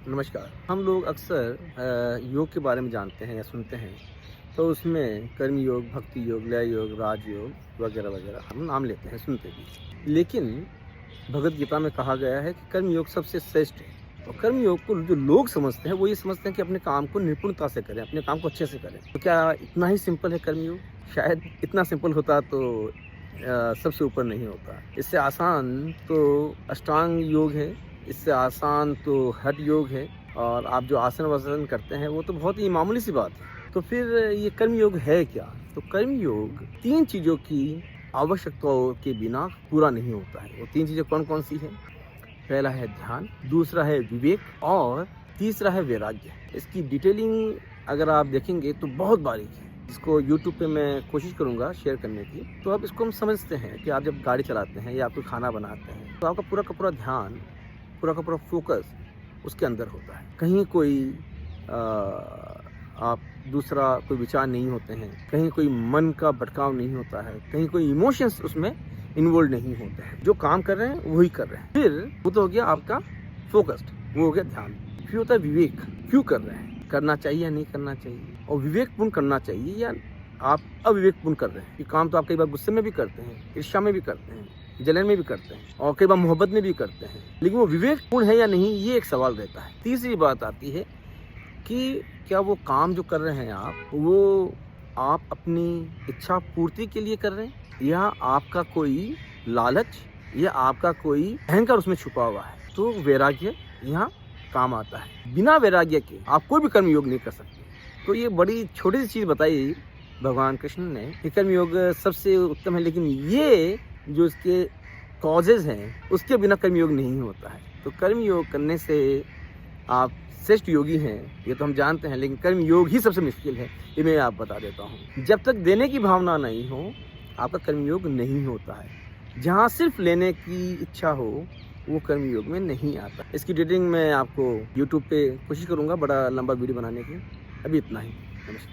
नमस्कार। हम लोग अक्सर योग के बारे में जानते हैं या सुनते हैं, तो उसमें कर्म योग, भक्ति योग, लय योग, राजयोग वगैरह वगैरह हम नाम लेते हैं, सुनते भी। लेकिन भगवद गीता में कहा गया है कि कर्म योग सबसे श्रेष्ठ है। और कर्म योग को जो लोग समझते हैं वो ये समझते हैं कि अपने काम को निपुणता से करें, अपने काम को अच्छे से करें। तो क्या इतना ही सिंपल है कर्म योग? शायद इतना सिंपल होता तो सबसे ऊपर नहीं होता। इससे आसान तो अष्टांग योग है, इससे आसान तो हठ योग है, और आप जो आसन वासन करते हैं वो तो बहुत ही मामूली सी बात है। तो फिर ये कर्म योग है क्या? तो कर्म योग 3 चीज़ों की आवश्यकताओं के बिना पूरा नहीं होता है। वो 3 चीज़ें कौन कौन सी हैं? पहला है ध्यान, दूसरा है विवेक और तीसरा है वैराग्य। इसकी डिटेलिंग अगर आप देखेंगे तो बहुत बारीक है। इसको यूट्यूब पे मैं कोशिश करूँगा शेयर करने की। तो अब इसको हम समझते हैं कि आप जब गाड़ी चलाते हैं या आप कोई खाना बनाते हैं तो आपका पूरा का पूरा ध्यान, पूरा का पूरा फोकस उसके अंदर होता है। कहीं कोई आप दूसरा कोई विचार नहीं होते हैं, कहीं कोई मन का भटकाव नहीं होता है, कहीं कोई इमोशंस उसमें इन्वॉल्व नहीं होते हैं। जो काम कर रहे हैं वही कर रहे हैं। फिर वो तो हो गया आपका फोकस्ड, वो हो गया ध्यान। फिर होता है विवेक, क्यों कर रहे हैं, करना चाहिए या नहीं करना चाहिए, और विवेकपूर्ण करना चाहिए या आप अविवेकपूर्ण कर रहे हैं। ये काम तो आप कई बार गुस्से में भी करते हैं, ईर्ष्या में भी करते हैं, जलन में भी करते हैं, और कई बार मोहब्बत में भी करते हैं, लेकिन वो विवेकपूर्ण है या नहीं, ये एक सवाल रहता है। तीसरी बात आती है कि क्या वो काम जो कर रहे हैं वो आप अपनी इच्छा पूर्ति के लिए कर रहे हैं, या आपका कोई लालच या आपका कोई अहंकार उसमें छुपा हुआ है। तो वैराग्य यहाँ काम आता है। बिना वैराग्य के आप कोई भी कर्म योग नहीं कर सकते। तो ये बड़ी छोटी सी चीज़ बताई भगवान कृष्ण ने कि कर्म योग सबसे उत्तम है, लेकिन ये जो इसके कॉजेज हैं उसके बिना कर्म योग नहीं होता है। तो कर्म योग करने से आप श्रेष्ठ योगी हैं ये तो हम जानते हैं, लेकिन कर्म योग ही सबसे मुश्किल है, ये मैं आप बता देता हूँ। जब तक देने की भावना नहीं हो आपका कर्म योग नहीं होता है। जहाँ सिर्फ लेने की इच्छा हो वो कर्म योग में नहीं आता। इसकी डिटेलिंग मैं आपको यूट्यूब पे कोशिश करूँगा बड़ा लंबा वीडियो बनाने की। अभी इतना ही। नमस्कार।